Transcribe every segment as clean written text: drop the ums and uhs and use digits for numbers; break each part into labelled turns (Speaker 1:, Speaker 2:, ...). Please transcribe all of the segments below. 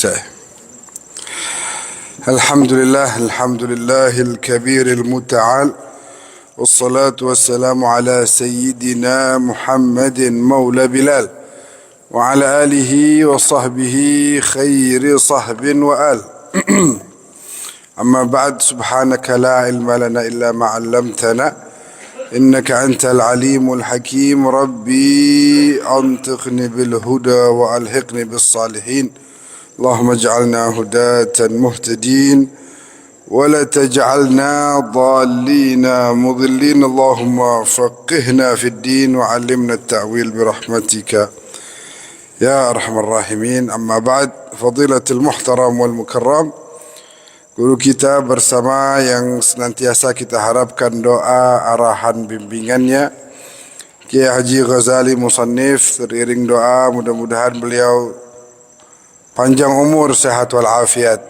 Speaker 1: صحيح. الحمد لله الكبير المتعال، والصلاة والسلام على سيدنا محمد مولى بلال وعلى آله وصحبه خير صحب وآل. أما بعد، سبحانك لا علم لنا إلا ما علمتنا إنك أنت العليم الحكيم. ربي أنطقني بالهدى وألحقني بالصالحين. اللهم اجعلنا هداة مهتدين ولا تجعلنا ضالين مضلين. اللهم فقهنا في الدين وعلمنا التأويل برحمتك يا أرحم الراحمين. أما بعد، فضيلة المحترم والمكرم, guru kita bersama yang senantiasa kita harapkan doa arahan bimbingannya, Kiai Haji Ghazali Musannif, teriring doa mudah-mudahan beliau panjang umur, sehat wal afiat.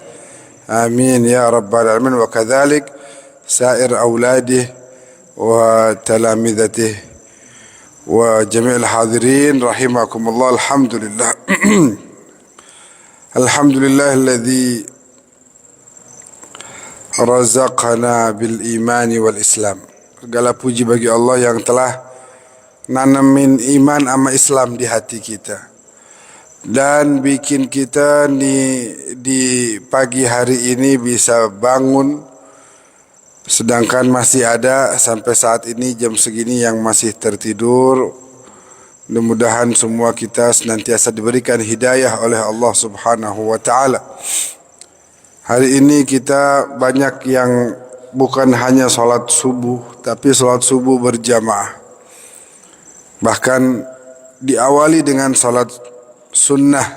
Speaker 1: Amin ya rabbal alamin. Wa kadzalik sair auladih wa talamidhatih wa jami'il hadirin rahimakumullah. Alhamdulillah. Alhamdulillah alladzi razaqana bil imani wal islam. Segala puji bagi Allah yang telah nanamin iman sama Islam di hati kita dan bikin kita di pagi hari ini bisa bangun, sedangkan masih ada sampai saat ini jam segini yang masih tertidur. Mudah-mudahan semua kita senantiasa diberikan hidayah oleh Allah Subhanahu wa taala. Hari ini kita banyak yang bukan hanya salat subuh, tapi salat subuh berjamaah. Bahkan diawali dengan salat sunnah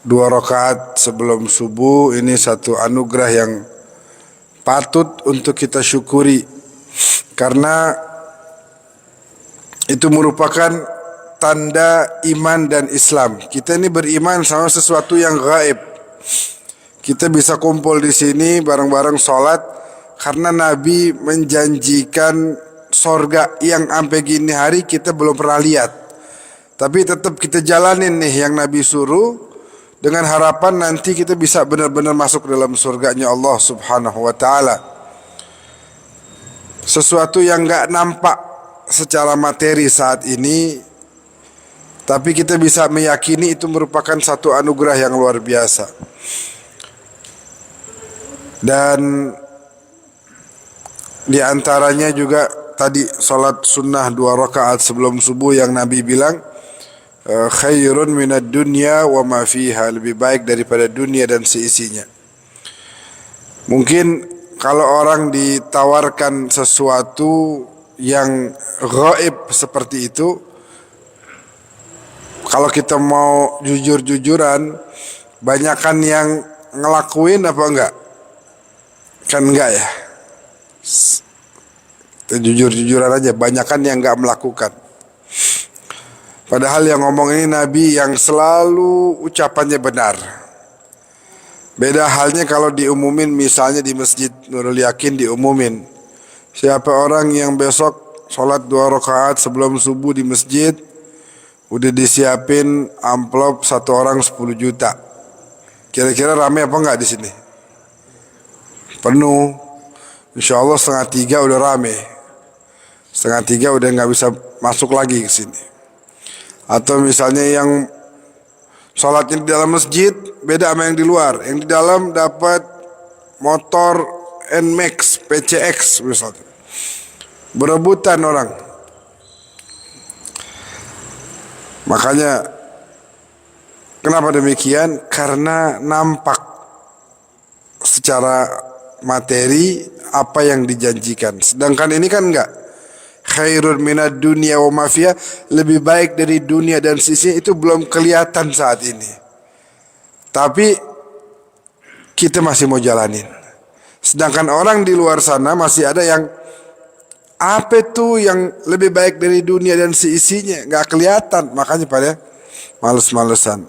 Speaker 1: 2 rakaat sebelum subuh. Ini satu anugerah yang patut untuk kita syukuri, karena itu merupakan tanda iman dan Islam. Kita ini beriman sama sesuatu yang gaib. Kita bisa kumpul di sini bareng-bareng sholat karena Nabi menjanjikan sorga yang sampai gini hari kita belum pernah lihat. Tapi tetap kita jalanin nih yang Nabi suruh, dengan harapan nanti kita bisa benar-benar masuk dalam surganya Allah Subhanahu wa taala. Sesuatu yang enggak nampak secara materi saat ini, tapi kita bisa meyakini itu merupakan satu anugerah yang luar biasa. Dan di antaranya juga tadi salat sunnah 2 rakaat sebelum subuh yang Nabi bilang khairun minad dunya wa ma fiha, lebih baik daripada dunia dan seisinya. Mungkin kalau orang ditawarkan sesuatu yang gaib seperti itu, kalau kita mau jujur-jujuran, banyakan yang ngelakuin apa enggak? Kan enggak ya. Kita jujur-jujuran aja, banyakan yang enggak melakukan. Padahal yang ngomong ini Nabi yang selalu ucapannya benar. Beda halnya kalau diumumin, misalnya di Masjid Nurul Yakin diumumin, siapa orang yang besok sholat 2 rakaat sebelum subuh di masjid, udah disiapin amplop 1 orang 10 juta. Kira-kira ramai apa enggak di sini? Penuh. Insya Allah 2:30 udah ramai. 2:30 udah nggak bisa masuk lagi ke sini. Atau misalnya yang sholatnya di dalam masjid beda sama yang di luar. Yang di dalam dapat motor NMAX, PCX misalnya. Berebutan orang. Makanya kenapa demikian? Karena nampak secara materi apa yang dijanjikan. Sedangkan ini kan enggak. Khairun minad dunya wa ma fiha, lebih baik dari dunia dan sisi itu belum kelihatan saat ini. Tapi kita masih mau jalanin. Sedangkan orang di luar sana masih ada yang apa tuh yang lebih baik dari dunia dan seisinya, enggak kelihatan, makanya pada males-malesan.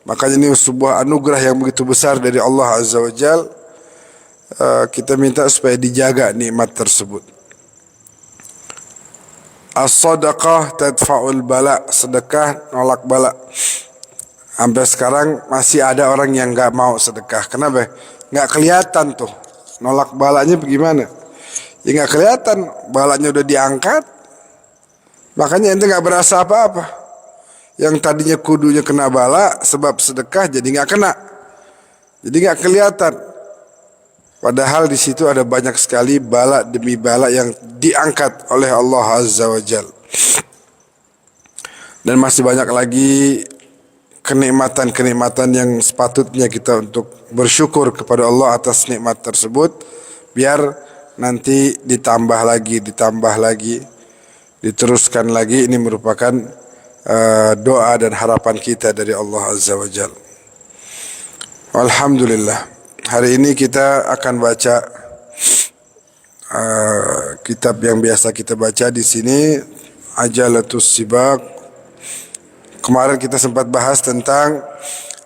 Speaker 1: Makanya ini sebuah anugerah yang begitu besar dari Allah Azza wa Jalla. Kita minta supaya dijaga nikmat tersebut. As-sadaqah tadfa'ul bala, sedekah nolak bala. Sampai sekarang masih ada orang yang nggak mau sedekah. Kenapa? Nggak kelihatan tuh. Nolak balanya bagaimana? Ya nggak kelihatan. Balanya udah diangkat. Makanya ente nggak berasa apa-apa. Yang tadinya kudunya kena bala sebab sedekah jadi nggak kena. Jadi nggak kelihatan. Padahal di situ ada banyak sekali bala demi bala yang diangkat oleh Allah Azza wa Jal. Dan masih banyak lagi kenikmatan-kenikmatan yang sepatutnya kita untuk bersyukur kepada Allah atas nikmat tersebut, biar nanti ditambah lagi, diteruskan lagi. Ini merupakan doa dan harapan kita dari Allah Azza wa Jalla. Alhamdulillah, hari ini kita akan baca kitab yang biasa kita baca di sini, Ajalatus Sibaq. Kemarin kita sempat bahas tentang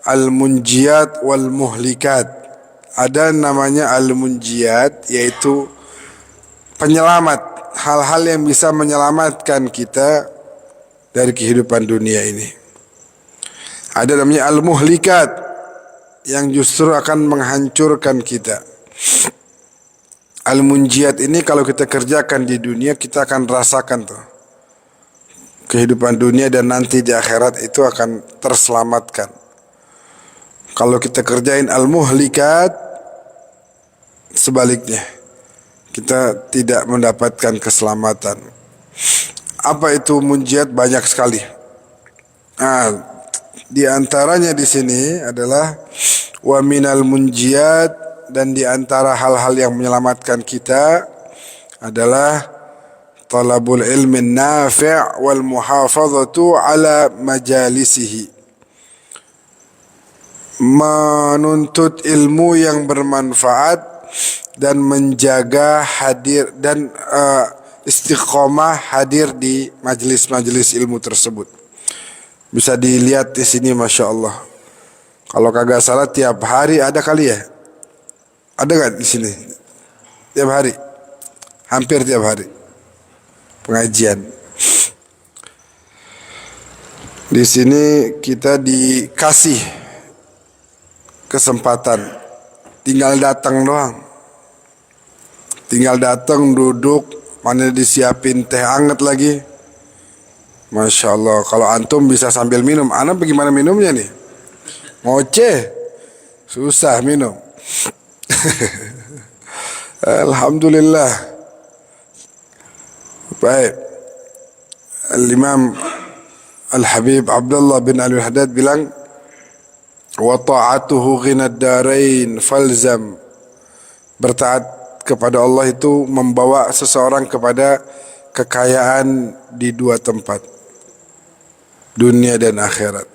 Speaker 1: Al-Munjiyat wal-Muhlikat. Ada namanya Al-Munjiyat, yaitu penyelamat, hal-hal yang bisa menyelamatkan kita dari kehidupan dunia ini. Ada namanya Al-Muhlikat, yang justru akan menghancurkan kita. Al-Munjiyat ini kalau kita kerjakan di dunia, kita akan rasakan tuh kehidupan dunia, dan nanti di akhirat itu akan terselamatkan. Kalau kita kerjain al-muhlikat, sebaliknya kita tidak mendapatkan keselamatan. Apa itu munjiat? Banyak sekali. Di antaranya di sini adalah wa minal munjiat, dan di antara hal-hal yang menyelamatkan kita adalah talabul ilmi nafi' wal muhafazatu ala majalisihi. Menuntut ilmu yang bermanfaat dan menjaga hadir dan istiqomah hadir di majelis-majelis ilmu tersebut. Bisa dilihat di sini, masya Allah. Kalau kagak salah tiap hari ada kali ya? Ada nggak di sini? Tiap hari, hampir tiap hari pengajian. Di sini kita dikasih kesempatan, tinggal datang doang. Tinggal datang, duduk, mana disiapin teh anget lagi. Masya Allah, kalau antum bisa sambil minum, ana bagaimana minumnya nih? Ngoceh, susah minum. Alhamdulillah. Baik, Al-Imam Al-Habib Abdullah bin Al-Haddad bilang, wa ta'atuhu ghinad darain falzam. Bertaat kepada Allah itu membawa seseorang kepada kekayaan di dua tempat, dunia dan akhirat.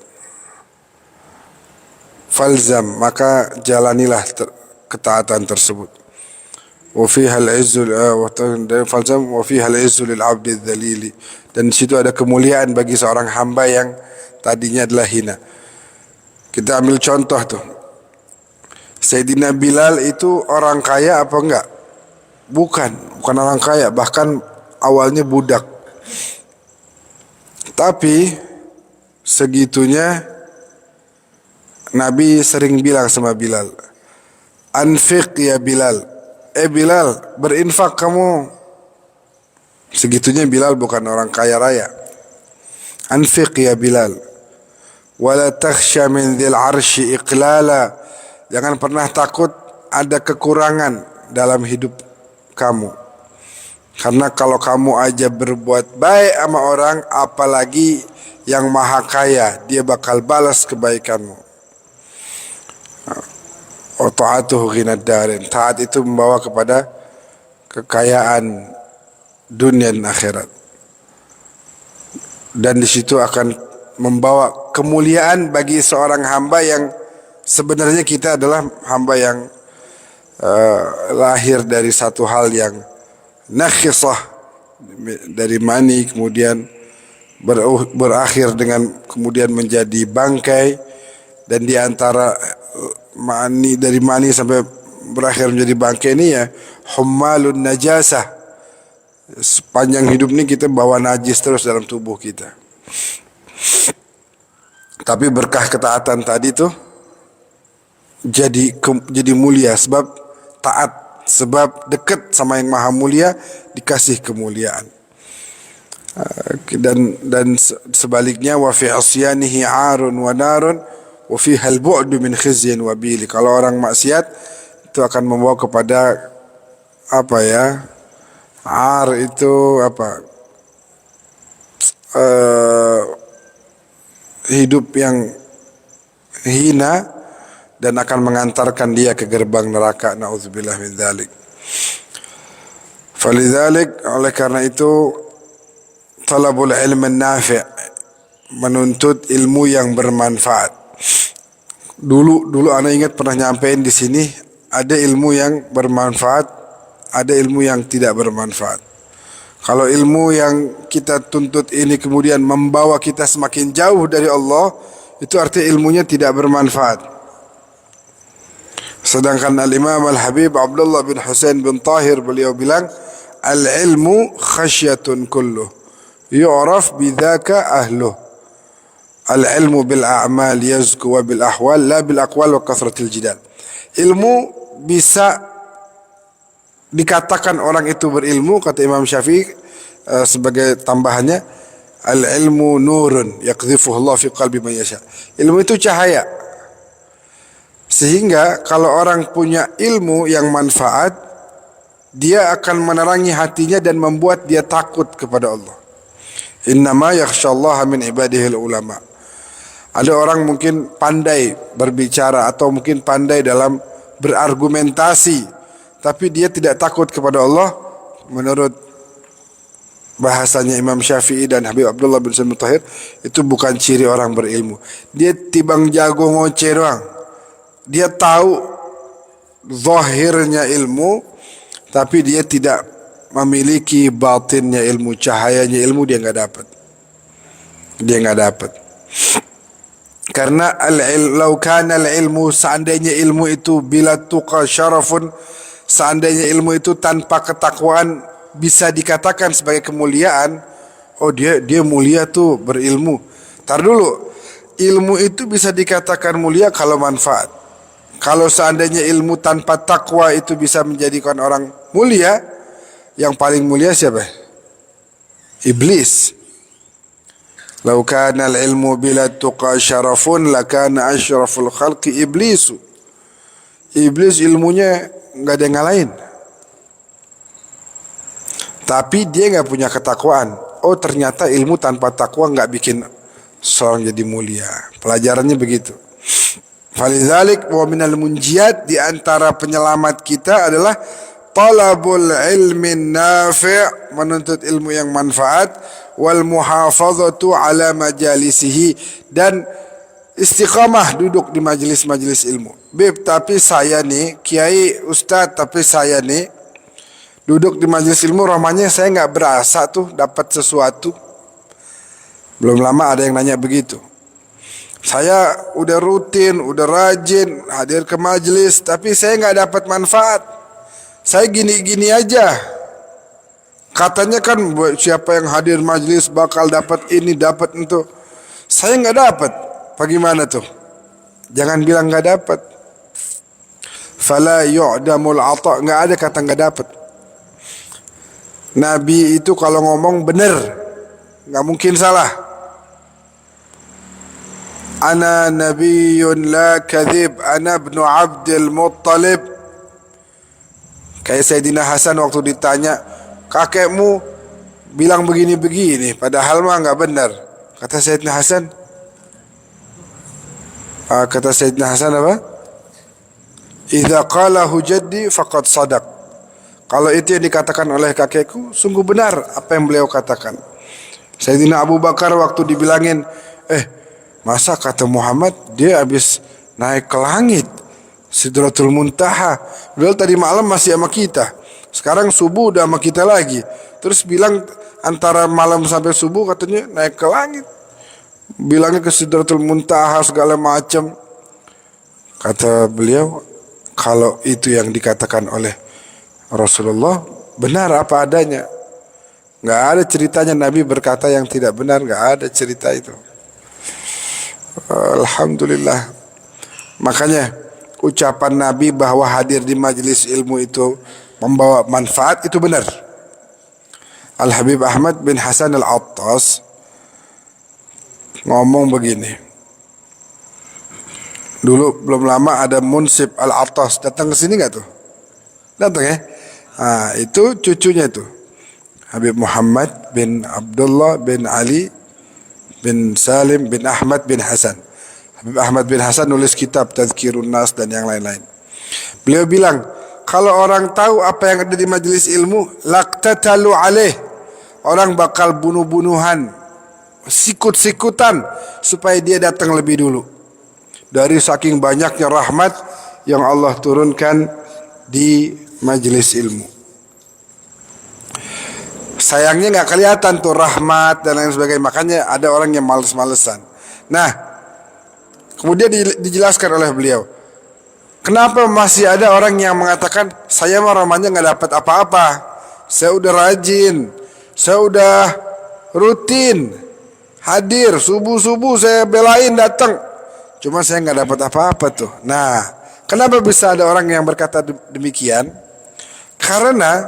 Speaker 1: Falzam, maka jalanilah ketaatan tersebut. وفيها العز فالزم وفيها العز للعبد الذليل, dan di situ ada kemuliaan bagi seorang hamba yang tadinya adalah hina. Kita ambil contoh tuh, Sayyidina Bilal itu orang kaya apa enggak? Bukan orang kaya, bahkan awalnya budak. Tapi segitunya Nabi sering bilang sama Bilal, anfiq ya Bilal. Bilal, berinfak kamu. Segitunya Bilal bukan orang kaya raya. Anfiq ya Bilal. Wala takhsha min dhil arshi iqlala. Jangan pernah takut ada kekurangan dalam hidup kamu. Karena kalau kamu aja berbuat baik sama orang, apalagi yang maha kaya, dia bakal balas kebaikanmu. Wa ta'atuhu ghinad darin. Taat itu membawa kepada kekayaan dunia dan akhirat. Dan di situ akan membawa kemuliaan bagi seorang hamba yang sebenarnya kita adalah hamba yang lahir dari satu hal yang nakhisah, dari mani, kemudian berakhir dengan kemudian menjadi bangkai, dan di antara dari mani sampai berakhir menjadi bangkai ini ya hummalun najasah. Sepanjang hidup ini kita bawa najis terus dalam tubuh kita. Tapi berkah ketaatan tadi tuh jadi mulia sebab taat, sebab dekat sama yang maha mulia dikasih kemuliaan. Dan sebaliknya wa fi asyanihi 'arun wa narun wa fiha al-bu'du min khizyin wa bil. Kalau orang maksiat itu akan membawa kepada apa ya? Ar itu apa? Hidup yang hina dan akan mengantarkan dia ke gerbang neraka. Nauzubillah min dzalik. Falidzalik, oleh karena itu talabul ilm nafi', menuntut ilmu yang bermanfaat. Dulu ana ingat pernah nyampein di sini, ada ilmu yang bermanfaat, ada ilmu yang tidak bermanfaat. Kalau ilmu yang kita tuntut ini kemudian membawa kita semakin jauh dari Allah, itu artinya ilmunya tidak bermanfaat. Sedangkan Al-Imam Al-Habib Abdullah bin Husain bin Tahir, beliau bilang, al-ilmu khasyatun kulluh yu'raf bidzaka ahluh. Al-ilmu bil a'mal yazku wa bil ahwal la bil aqwal wa kathratil jidal. Ilmu bisa dikatakan orang itu berilmu, kata Imam Syafi'i sebagai tambahannya, al-ilmu nurun yaqdhifuhu Allah fi qalbi man yasha. Ilmu itu cahaya. Sehingga kalau orang punya ilmu yang manfaat, dia akan menerangi hatinya dan membuat dia takut kepada Allah. Innama yakhsyallaha min ibadihil ulama. Ada orang mungkin pandai berbicara atau mungkin pandai dalam berargumentasi, tapi dia tidak takut kepada Allah. Menurut bahasanya Imam Syafi'i dan Habib Abdullah bin Husain bin Tahir, itu bukan ciri orang berilmu. Dia tibang jago ngoceh doang. Dia tahu zahirnya ilmu, tapi dia tidak memiliki batinnya ilmu, cahayanya ilmu dia enggak dapat. Dia enggak dapat. Karena law kana al-ilmu, seandainya ilmu itu bila tuqa syarafun, seandainya ilmu itu tanpa ketakwaan bisa dikatakan sebagai kemuliaan, oh dia mulia tuh berilmu. Tar dulu, ilmu itu bisa dikatakan mulia kalau manfaat. Kalau seandainya ilmu tanpa takwa itu bisa menjadikan orang mulia, yang paling mulia siapa? Iblis. Lau kana al-ilmu bila tuqa syarafun lakana asyraful khalqi iblisu. Iblis ilmunya enggak ada yang ngalahin. Tapi dia enggak punya ketakwaan. Oh ternyata ilmu tanpa takwa enggak bikin seorang jadi mulia. Pelajarannya begitu. Falidzalik wa minal munjiyat, di antara penyelamat kita adalah talabul ilmin nafi', menuntut ilmu yang manfaat, wal muhafazatu ala majalisihi, dan istiqamah duduk di majelis-majelis ilmu. Beb, tapi saya nih kiai ustaz, tapi saya nih duduk di majelis ilmu rahmanya saya enggak berasa tuh dapat sesuatu. Belum lama ada yang nanya begitu. Saya udah rutin, udah rajin hadir ke majelis, tapi saya enggak dapat manfaat. Saya gini-gini aja. Katanya kan siapa yang hadir majelis bakal dapat ini, dapat itu. Saya enggak dapat. Bagaimana tuh? Jangan bilang enggak dapat. Fala yu'damul ata', enggak ada kata enggak dapat. Nabi itu kalau ngomong benar, enggak mungkin salah. Ana nabiyyun la kadhib, ana ibnu Abdul Muttalib. Kayak Sayyidina Hasan waktu ditanya, kakekmu bilang begini-begini, padahal mah enggak benar. Kata Sayyidina Hasan, apa? Idza qalahu jaddi faqad sadaq. Kalau itu yang dikatakan oleh kakekku, sungguh benar apa yang beliau katakan. Sayyidina Abu Bakar waktu dibilangin, masa kata Muhammad dia habis naik ke langit Sidratul Muntaha, beliau tadi malam masih sama kita, sekarang subuh udah sama kita lagi, terus bilang antara malam sampai subuh katanya naik ke langit, bilangnya ke Sidratul Muntaha segala macam. Kata beliau, kalau itu yang dikatakan oleh Rasulullah benar apa adanya, nggak ada ceritanya Nabi berkata yang tidak benar, nggak ada cerita itu. Alhamdulillah. Makanya ucapan Nabi bahwa hadir di majelis ilmu itu membawa manfaat itu benar. Al Habib Ahmad bin Hasan Al Attas ngomong begini. Dulu belum lama ada Munsib Al Attas datang ke sini nggak tuh? Datang ya. Nah, itu cucunya itu Habib Muhammad bin Abdullah bin Ali bin Salim bin Ahmad bin Hasan. Habib Ahmad bin Hasan nulis kitab Tazkirun Nas dan yang lain-lain. Beliau bilang, kalau orang tahu apa yang ada di majelis ilmu, laqtatalu alaih. Orang bakal bunuh-bunuhan, sikut-sikutan supaya dia datang lebih dulu. Dari saking banyaknya rahmat yang Allah turunkan di majelis ilmu. Sayangnya nggak kelihatan tuh rahmat dan lain sebagainya. Makanya ada orang yang males-malesan. Nah, kemudian dijelaskan oleh beliau, kenapa masih ada orang yang mengatakan saya mah rahmatnya nggak dapat apa-apa. Saya udah rajin, saya udah rutin hadir subuh-subuh saya belain datang. Cuma saya nggak dapat apa-apa tuh. Nah, kenapa bisa ada orang yang berkata demikian? Karena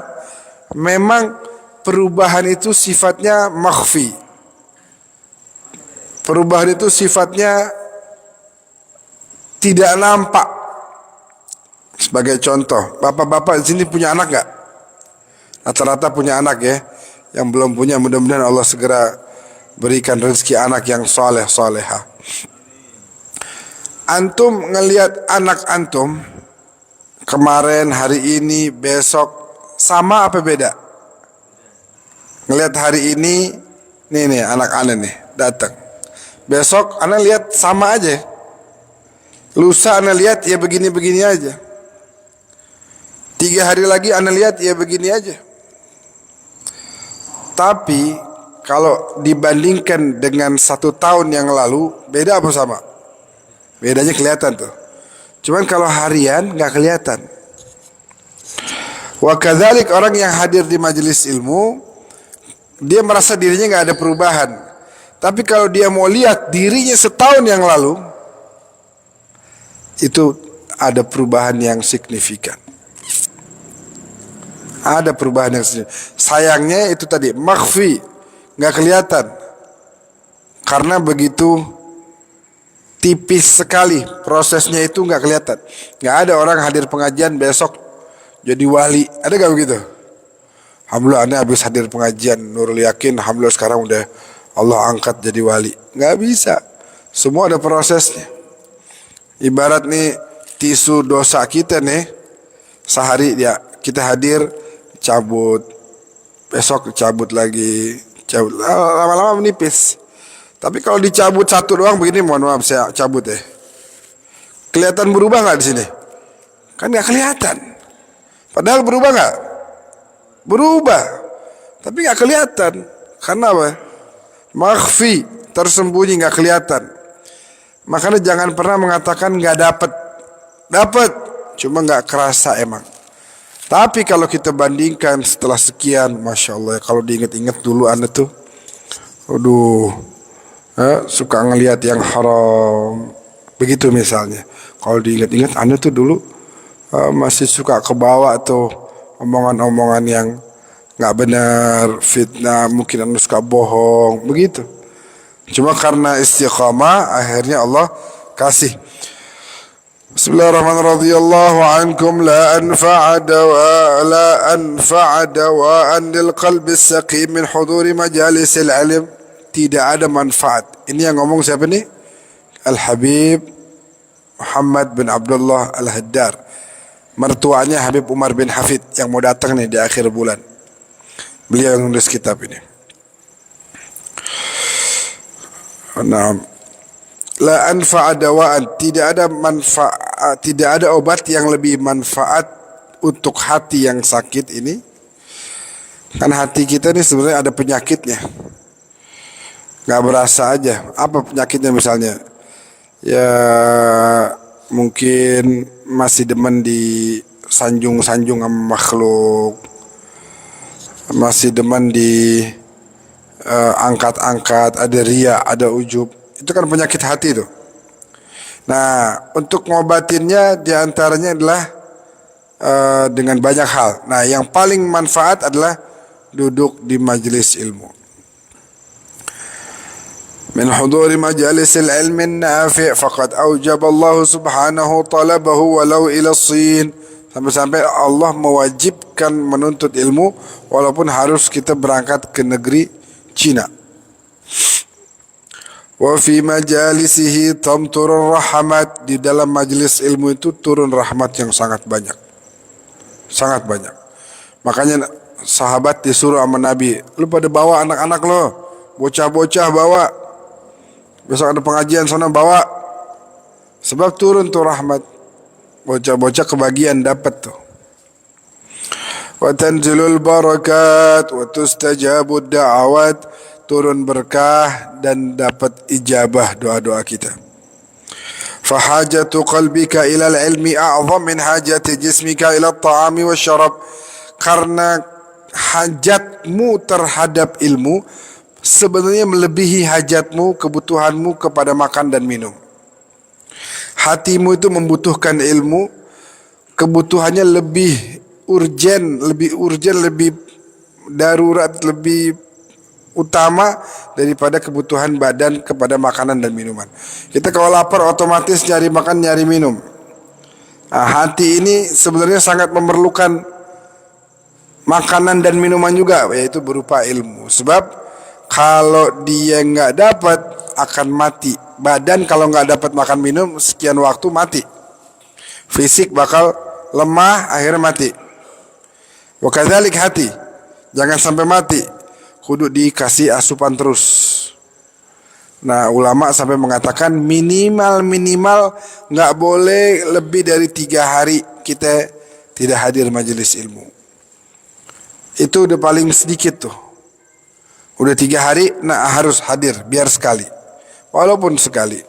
Speaker 1: memang perubahan itu sifatnya makhfi. Perubahan itu sifatnya tidak nampak. Sebagai contoh, bapak-bapak di sini punya anak nggak? Rata-rata punya anak ya. Yang belum punya mudah-mudahan Allah segera berikan rezeki anak yang soleh soleha. Antum ngelihat anak antum kemarin, hari ini, besok sama apa beda? Ngelihat hari ini, nih anak anak nih datang. Besok anak lihat sama aja. Lusa anak lihat ya begini-begini aja. 3 hari lagi anak lihat ya begini aja. Tapi kalau dibandingkan dengan 1 tahun yang lalu, beda apa sama? Bedanya kelihatan tuh. Cuman kalau harian nggak kelihatan. Wa kadzalik orang yang hadir di majelis ilmu, dia merasa dirinya nggak ada perubahan. Tapi kalau dia mau lihat dirinya setahun yang lalu, itu ada perubahan yang signifikan. Ada perubahan yang signifikan. Sayangnya itu tadi makhfi, nggak kelihatan. Karena begitu tipis sekali prosesnya itu nggak kelihatan. Nggak ada orang hadir pengajian besok jadi wali. Ada nggak begitu? Alhamdulillah anda habis hadir pengajian Nurul Yakin, alhamdulillah sekarang udah Allah angkat jadi wali. Nggak bisa. Semua ada prosesnya. Ibarat nih tisu dosa kita nih, sehari dia kita hadir cabut, besok cabut lagi, cabut lama-lama menipis. Tapi kalau dicabut satu doang begini, mohon maaf saya cabut ya. Kelihatan berubah nggak di sini? Kan nggak kelihatan. Padahal berubah nggak? Berubah. Tapi nggak kelihatan. Karena apa? Makhfi, tersembunyi, nggak kelihatan. Makanya jangan pernah mengatakan nggak dapat. Dapat, cuma nggak kerasa emang. Tapi kalau kita bandingkan setelah sekian, masya Allah, kalau diingat-ingat dulu anda tuh, aduh. Suka ngelihat yang haram begitu misalnya. Kalau diingat-ingat anda tuh dulu masih suka kebawa tuh omongan-omongan yang nggak benar, fitnah, mungkin anda suka bohong begitu. Cuma karena istiqamah akhirnya Allah kasih. Bismillahirrahmanirrahim. Ankum la anfa'a dawa'an lil qalbi as-saqim min huduri majalisil ilm. Tidak ada manfaat. Ini yang ngomong siapa nih? Al-Habib Muhammad bin Abdullah Al-Haddar. Mertuanya Habib Umar bin Hafid yang mau datang nih di akhir bulan. Beliau yang nulis kitab ini. Nah, la anfa'a dawa'an, tidak ada manfaat, tidak ada obat yang lebih manfaat untuk hati yang sakit ini. Kan hati kita ini sebenarnya ada penyakitnya. Gak berasa aja. Apa penyakitnya misalnya? Ya mungkin masih demen di sanjung-sanjung sama makhluk, masih demen di angkat-angkat, ada riya, ada ujub. Itu kan penyakit hati tuh. Nah, untuk ngobatinnya diantaranya adalah dengan banyak hal. Nah, yang paling manfaat adalah duduk di majelis ilmu. من حضور مجالس العلم النافع فقد أوجب الله سبحانه طلبه ولو إلى الصين. Sampai-sampai Allah mewajibkan menuntut ilmu walaupun harus kita berangkat ke negeri Cina. Wa fi majalisihi tamturur rahmat. Di dalam majelis ilmu itu turun rahmat yang sangat banyak. Sangat banyak. Makanya sahabat disuruh sama Nabi, lu pada bawa anak-anak lo, bocah-bocah bawa. Besok ada pengajian sana bawa. Sebab turun tuh rahmat. Bocah-bocah kebagian dapat tuh. Wa tanzilul barakat wa tustajabud da'awat. Turun berkah dan dapat ijabah doa-doa kita. Fahajatu qalbika ila al-ilmi a'zam min hajati jismika ila at-ta'ami wasyarab. Karena hajatmu terhadap ilmu sebenarnya melebihi hajatmu, kebutuhanmu kepada makan dan minum. Hatimu itu membutuhkan ilmu, kebutuhannya lebih urgen, lebih darurat, lebih utama daripada kebutuhan badan kepada makanan dan minuman. Kita kalau lapar otomatis nyari makan, nyari minum. Nah, hati ini sebenarnya sangat memerlukan makanan dan minuman juga, yaitu berupa ilmu. Sebab kalau dia nggak dapat akan mati. Badan kalau nggak dapat makan minum sekian waktu mati. Fisik bakal lemah akhirnya mati. Wa kadzalik hati, jangan sampai mati. Kudu dikasih asupan terus. Nah, ulama sampai mengatakan minimal nggak boleh lebih dari 3 hari kita tidak hadir majelis ilmu. Itu udah paling sedikit tuh. Udah 3 hari, nah harus hadir, biar sekali. Walaupun sekali.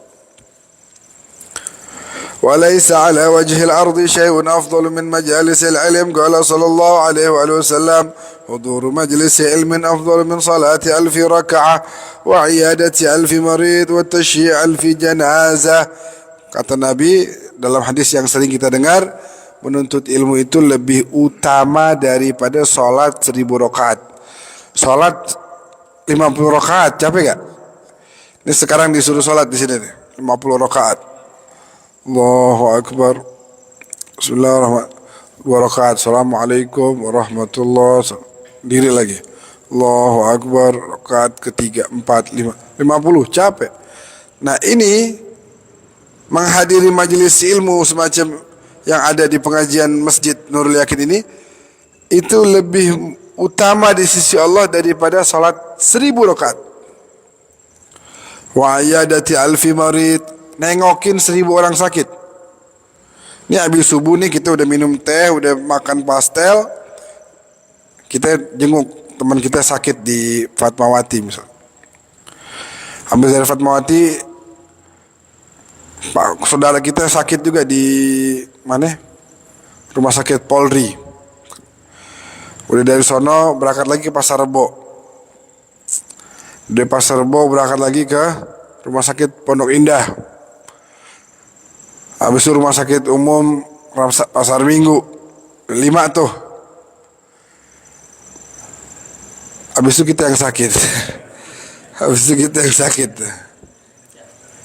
Speaker 1: وَلَيْسَ عَلَى وَجْهِ الْأَرْضِ شَيْءٌ أَفْضَلُ مِنْ مَجَالِسِ الْعِلْمِ قال صلى الله عليه وسلم حضور مجلس علم أفضل من صلاة 1000 ركعة وعيادة 1000 مريض وتشييع 1000 جنازة. Kata Nabi dalam hadis yang sering kita dengar, menuntut ilmu itu lebih utama daripada sholat 1000 rakaat. Sholat 50 rakaat capek gak? Ini sekarang disuruh sholat di sini nih, 50 rakaat. Allahu Akbar. Bismillahirrahmanirrahim. 2 rakaat. Assalamualaikum warahmatullahi wabarakatuh. Diri lagi. Allahu Akbar. Rakaat ketiga, 4, 5. 50 capek. Nah, ini menghadiri majelis ilmu semacam yang ada di pengajian Masjid Nurul Yakin ini, itu lebih utama di sisi Allah daripada salat 1000 rakaat. Wa iyadati 1000 marid, nengokin 1000 orang sakit. Ini habis subuh nih kita udah minum teh, udah makan pastel, kita jenguk teman kita sakit di Fatmawati misal. Habis dari Fatmawati, Pak saudara kita sakit juga di mana? Rumah sakit Polri. Udah dari sono berangkat lagi ke Pasar Rebo. Dari Pasar Rebo berangkat lagi ke Rumah Sakit Pondok Indah. Habis itu Rumah Sakit Umum Pasar Minggu. 5 tuh. Habis itu kita yang sakit. Habis itu kita yang sakit.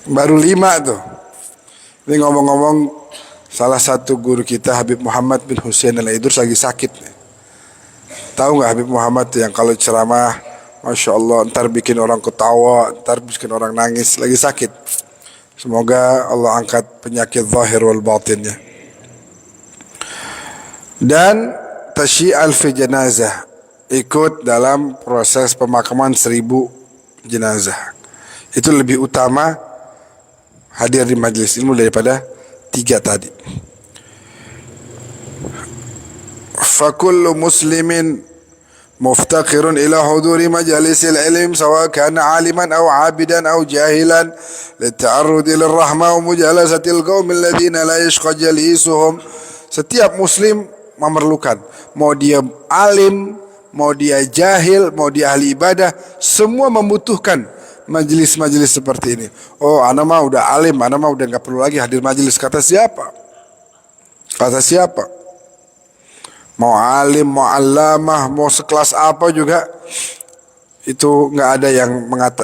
Speaker 1: Baru 5 tuh. Ini ngomong-ngomong, salah satu guru kita Habib Muhammad bin Husain Al-Idrus lagi sakit. Tahu nggak Habib Muhammad yang kalau ceramah, Masya Allah, ntar bikin orang ketawa, ntar bikin orang nangis, lagi sakit. Semoga Allah angkat penyakit zahir wal batinnya. Dan tasyi'al fi jenazah, ikut dalam proses pemakaman 1000 jenazah. Itu lebih utama hadir di majelis ilmu daripada 3 tadi. Fakullu muslimin مفتقر إلى حضور مجالس العلم سواء كان عالما أو عابدا أو جاهلا للتعرض للرحمة ومجالسة القوم الذين لا يشقى جليسهم. Setiap muslim memerlukan, mau dia alim, mau dia jahil, mau dia ahli ibadah, semua membutuhkan majelis-majelis seperti ini. Oh, ana mah udah alim, ana mah udah nggak perlu lagi hadir majelis. Kata siapa? Kata siapa? Mau alim, mau alamah, mau sekelas apa juga, itu nggak ada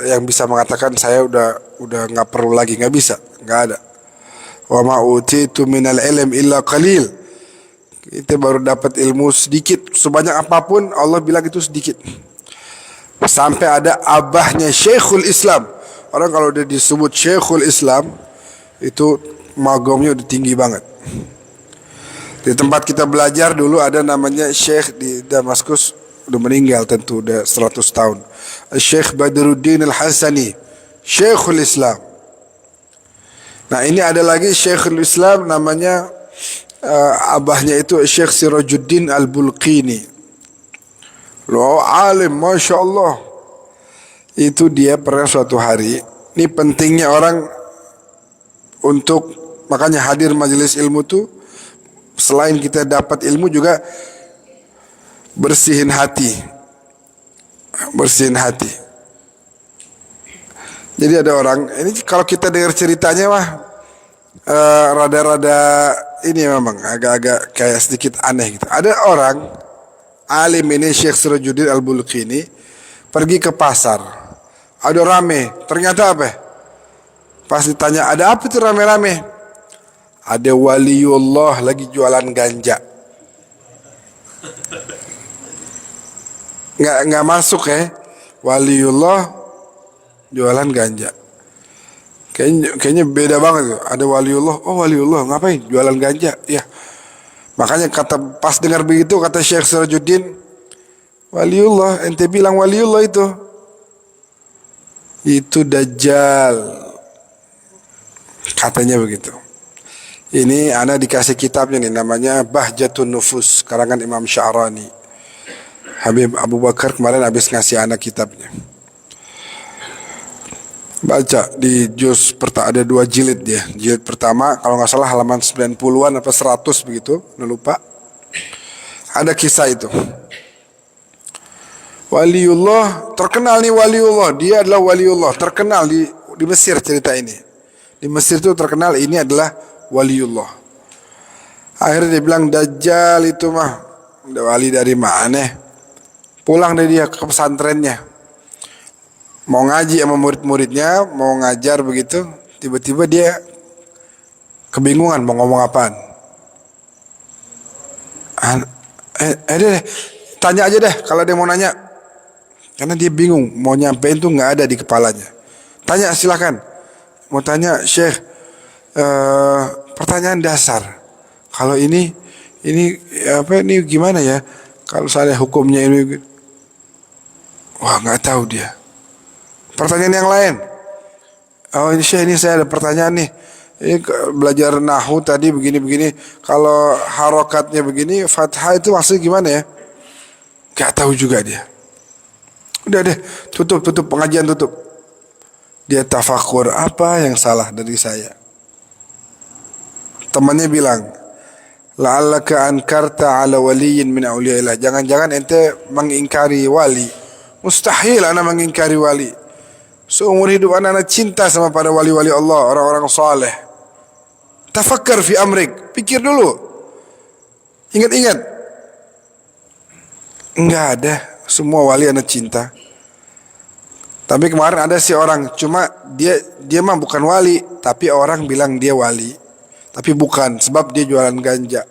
Speaker 1: yang bisa mengatakan saya udah nggak perlu lagi, nggak bisa, nggak ada. Wa ma utitu minal ilm illa qalil. Kita baru dapat ilmu sedikit, sebanyak apapun Allah bilang itu sedikit. Sampai ada abahnya Syekhul Islam. Orang kalau udah disebut Syekhul Islam itu magamnya udah tinggi banget. Di tempat kita belajar dulu ada namanya Syekh di Damaskus, udah meninggal tentu udah 100 tahun. Syekh Badruddin Al-Hasani, Syekhul Islam. Nah, ini ada lagi Syekhul Islam namanya abahnya itu Syekh Sirajuddin Al-Bulqini. Loh, alim, Masya Allah. Itu dia pernah suatu hari, ini pentingnya orang untuk makanya hadir majelis ilmu tuh, selain kita dapat ilmu juga bersihin hati. Bersihin hati. Jadi ada orang, ini kalau kita dengar ceritanya mah rada-rada ini memang agak-agak kayak sedikit aneh gitu. Ada orang alim ini Syekh Sirajuddin Al-Bulqini pergi ke pasar. Ada rame, ternyata apa? Pas ditanya, ada apa tuh rame-rame? Ada waliullah lagi jualan ganja. Nggak masuk ya, waliullah jualan ganja. Kayaknya beda banget tuh. Ada waliullah, oh waliullah ngapain? Jualan ganja, ya. Makanya pas dengar begitu kata Syekh Sirajuddin, waliullah, ente bilang waliullah itu dajjal. Katanya begitu. Ini ana dikasih kitabnya nih, namanya Bahjatun Nufus karangan Imam Sya'rani. Habib Abu Bakar kemarin habis ngasih anak kitabnya. Baca di juz ada 2 jilid dia. Jilid pertama kalau nggak salah halaman 90-an apa 100 begitu, lupa. Ada kisah itu. Waliullah, terkenal nih waliullah, dia adalah waliullah, terkenal di Mesir cerita ini. Di Mesir itu terkenal ini adalah waliullah. Akhirnya dia bilang dajjal itu mah udah wali dari mana? Pulang deh dia ke pesantrennya. Mau ngaji sama murid-muridnya, mau ngajar begitu, tiba-tiba dia kebingungan mau ngomong apaan. Deh, tanya aja deh kalau dia mau nanya. Karena dia bingung mau nyampein tuh nggak ada di kepalanya. Tanya silakan. Mau tanya Syekh, pertanyaan dasar. Kalau ini apa ini gimana ya? Kalau saya hukumnya ini, wah nggak tahu dia. Pertanyaan yang lain. Oh ini Syekh, ini saya ada pertanyaan nih. Ini belajar nahu tadi begini-begini. Kalau harokatnya begini, fathah itu maksudnya gimana ya? Gak tahu juga dia. Udah deh, tutup pengajian tutup. Dia tafakur, apa yang salah dari saya? Temannya bilang, la'allaka ankarta ala waliyin min awliyaillah. Jangan-jangan ente mengingkari wali. Mustahil ana mengingkari wali. Seumur hidup anak cinta sama para wali-wali Allah, orang-orang saleh. Tafakkar fi amrik, pikir dulu. Ingat-ingat. Enggak ada, semua wali anak cinta. Tapi kemarin ada si orang, cuma dia mah bukan wali, tapi orang bilang dia wali. Tapi bukan, sebab dia jualan ganja.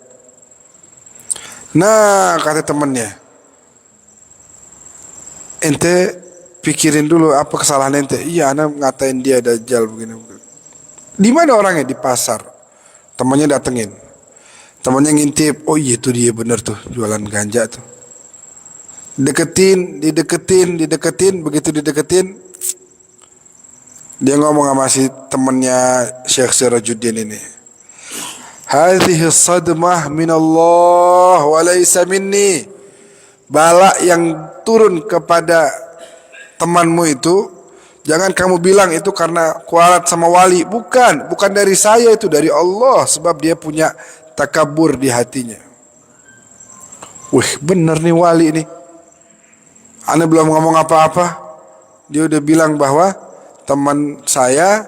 Speaker 1: Nah, kata temannya, ente pikirin dulu apa kesalahan ente. Iya, anak ngatain dia dajjal begini. Di mana orangnya? Di pasar. Temannya datengin. Temannya ngintip, oh iya tuh dia bener tuh jualan ganja tuh. Dideketin, begitu dideketin, dia ngomong sama si temannya Syekh Sirajuddin ini. Hadhihi sadmah minallah wa laysa minni. Bala yang turun kepada temanmu itu, jangan kamu bilang itu karena kualat sama wali. Bukan dari saya, itu dari Allah. Sebab dia punya takabur di hatinya. Wih, bener nih wali nih. Ana belum ngomong apa-apa, dia udah bilang bahwa teman saya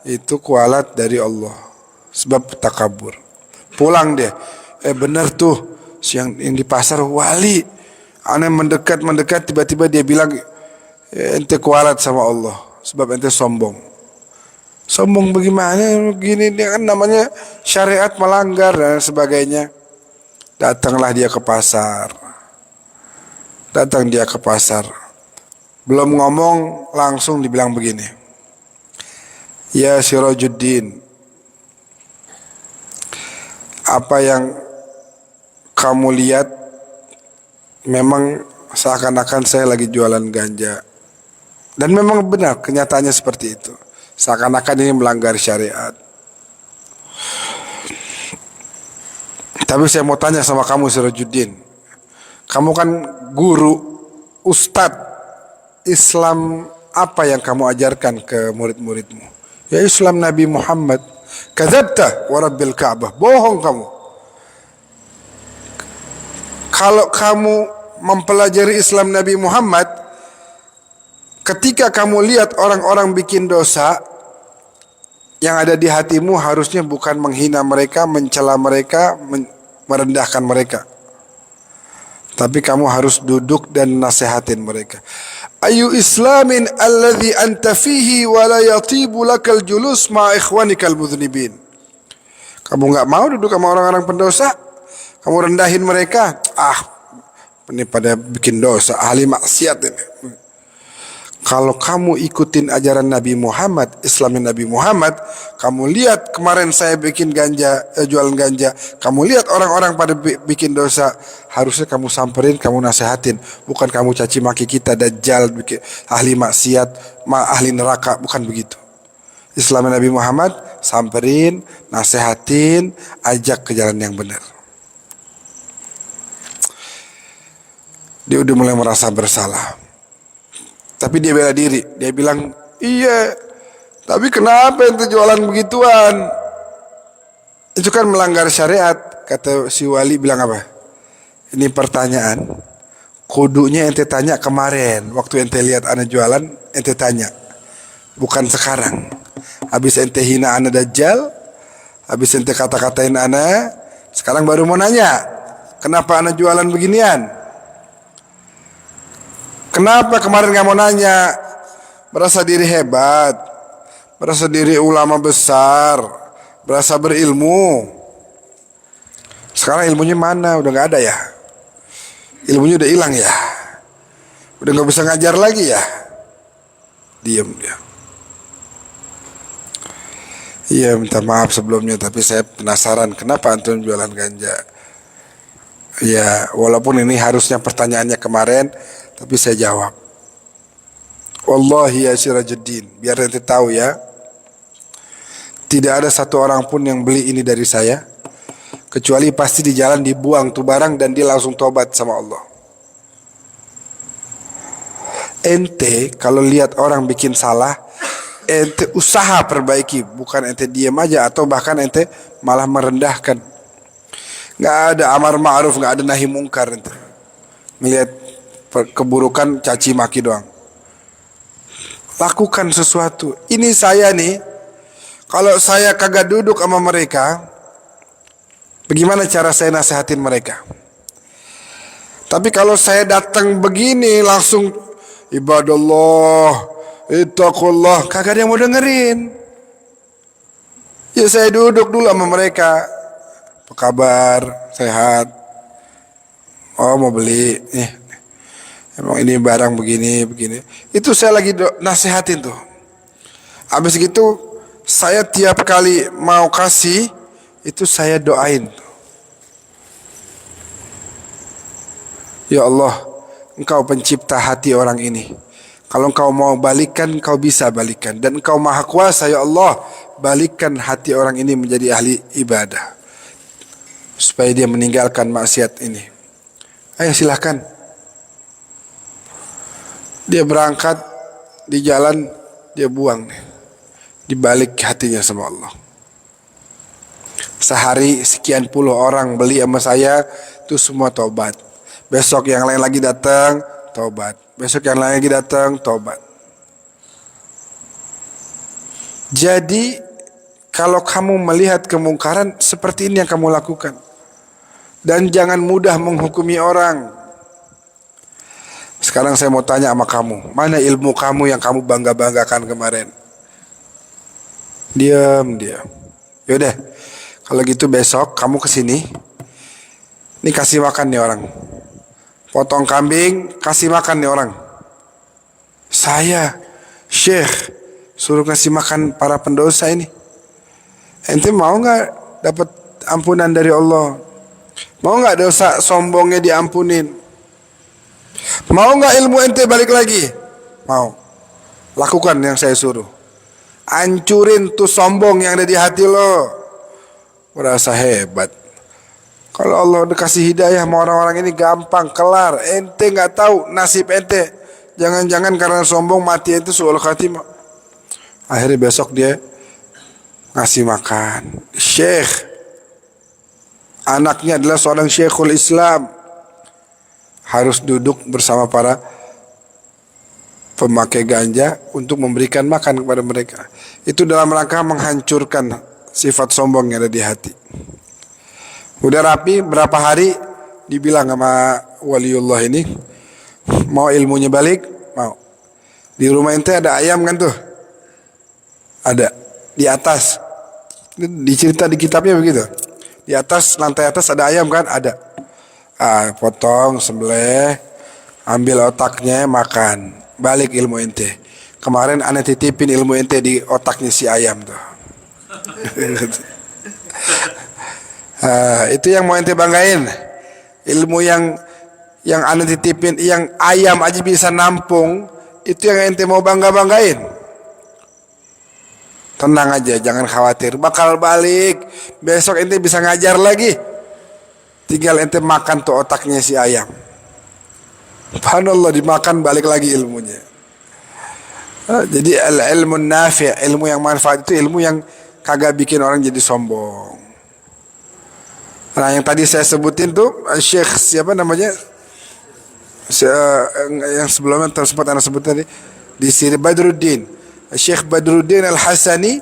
Speaker 1: itu kualat dari Allah sebab takabur. Pulang dia, benar tuh yang di pasar wali. Aneh mendekat tiba-tiba dia bilang ente kualat sama Allah sebab ente sombong. Sombong bagaimana? Begini dia kan namanya syariat melanggar dan sebagainya. Datanglah dia ke pasar. Datang dia ke pasar. Belum ngomong langsung dibilang begini. Ya Sirajuddin, apa yang kamu lihat memang seakan-akan saya lagi jualan ganja. Dan memang benar kenyataannya seperti itu. Seakan-akan ini melanggar syariat. Tapi saya mau tanya sama kamu Sirajuddin. Kamu kan guru, ustadz, Islam apa yang kamu ajarkan ke murid-muridmu? Ya Islam Nabi Muhammad. Kadzabta wa rabbil Ka'bah. Bohong kamu. Kalau kamu mempelajari Islam Nabi Muhammad, ketika kamu lihat orang-orang bikin dosa, yang ada di hatimu harusnya bukan menghina mereka, mencela mereka, merendahkan mereka. Tapi kamu harus duduk dan nasihatin mereka. Ayu islamin alladhi anta fihi wa la yatibu lakal julus ma ikhwanikal mudhnibin. Kamu enggak mau duduk sama orang-orang pendosa? Kamu rendahin mereka? Ini pada bikin dosa, ahli maksiat ini. Kalau kamu ikutin ajaran Nabi Muhammad, Islamin Nabi Muhammad, kamu lihat kemarin saya bikin ganja, jualan ganja, kamu lihat orang-orang pada bikin dosa, harusnya kamu samperin, kamu nasihatin, bukan kamu caci maki kita, dajjal, ahli maksiat, ahli neraka, bukan begitu. Islamin Nabi Muhammad, samperin, nasihatin, ajak ke jalan yang benar. Dia udah mulai merasa bersalah. Tapi dia bela diri. Dia bilang, iya, tapi kenapa ente jualan begituan? Itu kan melanggar syariat. Kata si wali bilang apa? Ini pertanyaan. Kudunya ente tanya kemarin. Waktu ente lihat ana jualan, ente tanya. Bukan sekarang. Habis ente hina ana dajjal, habis ente kata-katain ana, sekarang baru mau nanya. Kenapa ana jualan beginian? Kenapa kemarin gak mau nanya? Merasa diri hebat, merasa diri ulama besar, merasa berilmu. Sekarang ilmunya mana? Udah gak ada ya? Ilmunya udah hilang ya? Udah gak bisa ngajar lagi ya? Diam dia. Iya, minta maaf sebelumnya, tapi saya penasaran kenapa antum jualan ganja. Ya, walaupun ini harusnya pertanyaannya kemarin, tapi saya jawab. Wallahi ya Sirajuddin, biar nanti tahu ya. Tidak ada satu orang pun yang beli ini dari saya, kecuali pasti di jalan dibuang tuh barang dan dia langsung tobat sama Allah. Ente kalau lihat orang bikin salah, ente usaha perbaiki, bukan ente diam aja atau bahkan ente malah merendahkan. Nggak ada amar ma'ruf, nggak ada nahi mungkar ente. Melihat keburukan caci maki doang. Lakukan sesuatu. Ini saya nih, kalau saya kagak duduk sama mereka, bagaimana cara saya nasihatin mereka? Tapi kalau saya datang begini langsung ibadallah, ittaqullah, kagak ada yang mau dengerin. Ya saya duduk dulu sama mereka. Apa kabar? Sehat? Oh mau beli? Emang ini barang begini. Itu saya lagi nasihatin tuh. Habis gitu saya tiap kali mau kasih itu saya doain. Ya Allah, Engkau pencipta hati orang ini. Kalau Engkau mau balikkan, Engkau bisa balikkan. Dan Engkau maha kuasa ya Allah, balikkan hati orang ini menjadi ahli ibadah. Supaya dia meninggalkan maksiat ini. Ayo silahkan. Dia berangkat di jalan, dia buang nih. Dibalik hatinya sama Allah. Sehari sekian puluh orang beli sama saya, itu semua tobat. Besok yang lain lagi datang, tobat. Besok yang lain lagi datang, tobat. Jadi kalau kamu melihat kemungkaran, seperti ini yang kamu lakukan. Dan jangan mudah menghukumi orang. Sekarang saya mau tanya sama kamu, mana ilmu kamu yang kamu bangga-banggakan kemarin? Diam. Yaudah, kalau gitu besok kamu kesini. Ini kasih makan nih orang. Potong kambing, kasih makan nih orang. Saya, Syekh, suruh kasih makan para pendosa ini. Ente mau nggak dapat ampunan dari Allah? Mau nggak dosa sombongnya diampunin? Mau nggak ilmu ente balik lagi? Mau. Lakukan yang saya suruh. Hancurin tuh sombong yang ada di hati lo. Merasa hebat. Kalau Allah udah kasih hidayah sama orang-orang ini gampang, kelar. Ente nggak tahu nasib ente. Jangan-jangan karena sombong mati itu suul khatimah. Akhirnya besok dia ngasih makan. Syekh, anaknya adalah seorang Syekhul Islam, harus duduk bersama para pemakai ganja untuk memberikan makan kepada mereka. Itu dalam rangka menghancurkan sifat sombong yang ada di hati. Udah rapi, berapa hari dibilang sama waliullah ini, mau ilmunya balik? Mau. Di rumah ente ada ayam kan tuh? Ada. Di atas. Dicerita di kitabnya begitu. Di atas, lantai atas ada ayam kan? Ada. Potong, sembelih, ambil otaknya, makan. Balik ilmu ente. Kemarin aneh titipin ilmu ente di otaknya si ayam tuh. Itu yang mau ente banggain. Ilmu yang aneh titipin, yang ayam aja bisa nampung, itu yang ente mau bangga-banggain. Tenang aja, jangan khawatir, bakal balik. Besok ente bisa ngajar lagi. Tinggal ente makan tuh otaknya si ayam. Subhanallah, dimakan balik lagi ilmunya. Jadi ilmu nafi', ilmu yang manfaat itu ilmu yang kagak bikin orang jadi sombong. Nah, yang tadi saya sebutin tuh Syekh siapa namanya? Yang sebelumnya tersebut anak sebut tadi di sini Badruddin. Syekh Badruddin Al-Hasani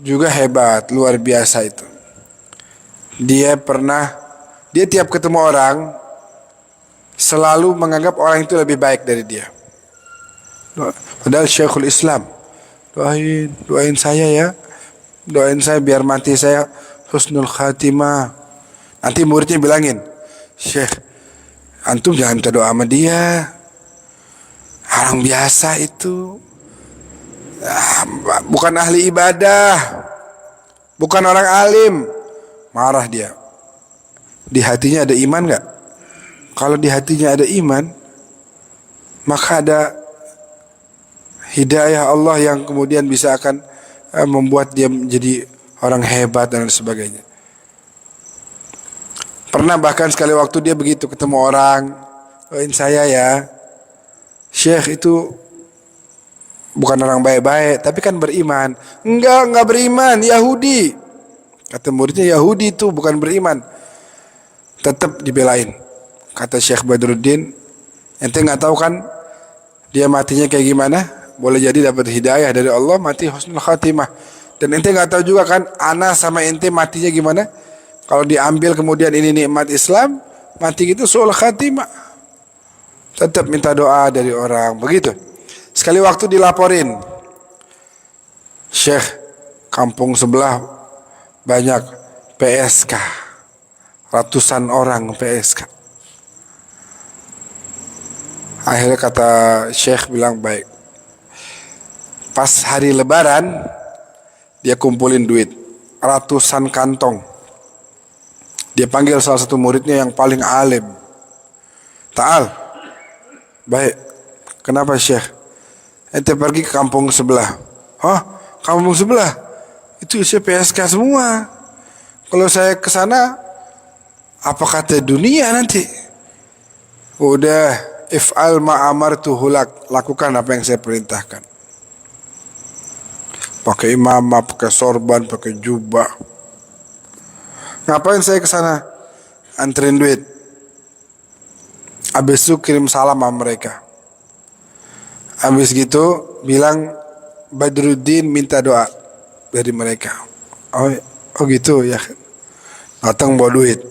Speaker 1: juga hebat, luar biasa itu. Dia tiap ketemu orang selalu menganggap orang itu lebih baik dari dia. Padahal Syekhul Islam. Doain saya ya. Doain saya biar mati saya husnul khatimah. Nanti muridnya bilangin, Syekh, antum jangan minta doa sama dia. Orang biasa itu. Bukan ahli ibadah, bukan orang alim. Marah dia. Di hatinya ada iman gak? Kalau di hatinya ada iman, maka ada hidayah Allah yang kemudian bisa akan membuat dia menjadi orang hebat dan sebagainya. Pernah bahkan sekali waktu dia begitu ketemu orang, doain saya ya, Syekh itu bukan orang baik-baik, tapi kan beriman. Enggak beriman, Yahudi. Kata muridnya, Yahudi itu bukan beriman. Tetap dibelain. Kata Syekh Badruddin, ente nggak tahu kan dia matinya kayak gimana? Boleh jadi dapat hidayah dari Allah, mati husnul khatimah. Dan ente nggak tahu juga kan, ana sama ente matinya gimana? Kalau diambil kemudian ini nikmat Islam, mati gitu suul khatimah. Tetap minta doa dari orang, begitu. Sekali waktu dilaporin, Syekh, kampung sebelah banyak PSK, ratusan orang PSK. Akhirnya kata Syekh bilang baik. Pas hari Lebaran, dia kumpulin duit, ratusan kantong. Dia panggil salah satu muridnya yang paling alim. Ta'al, baik, kenapa Syekh? Ente pergi ke kampung sebelah. Hah? Kampung sebelah? Itu isi PSK semua. Kalau saya ke sana, apa kata dunia nanti? Udah, if'al ma amartuhu lak, lakukan apa yang saya perintahkan. Pakai imamah, pakai sorban, pakai jubah. Ngapain saya ke sana? Anterin duit. Habis itu kirim salam sama mereka. Habis gitu bilang Badruddin minta doa. dari mereka. Oh, oh gitu ya. Datang bawa duit.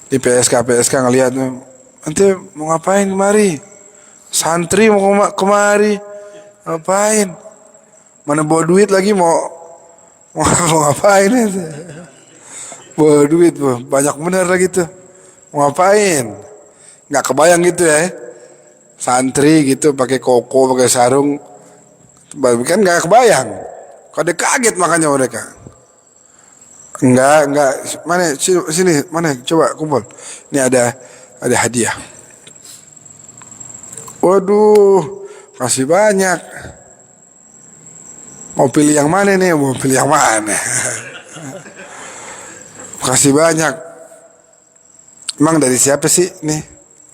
Speaker 1: Di PSK ngelihat, nanti mau ngapain kemari? Santri mau kemari, ngapain? Mana bawa duit lagi mau ngapain itu? Bawa duit, banyak bener lagi tuh. Mau ngapain? Nggak kebayang gitu ya. Santri gitu pakai koko, pakai sarung, kan nggak kebayang. Kode kaget makanya mereka. Enggak. Mana sini, mana coba kumpul. Ini ada hadiah. Waduh, masih banyak. Mau pilih yang mana nih? Mau pilih yang mana? Makasih banyak. Emang dari siapa sih nih?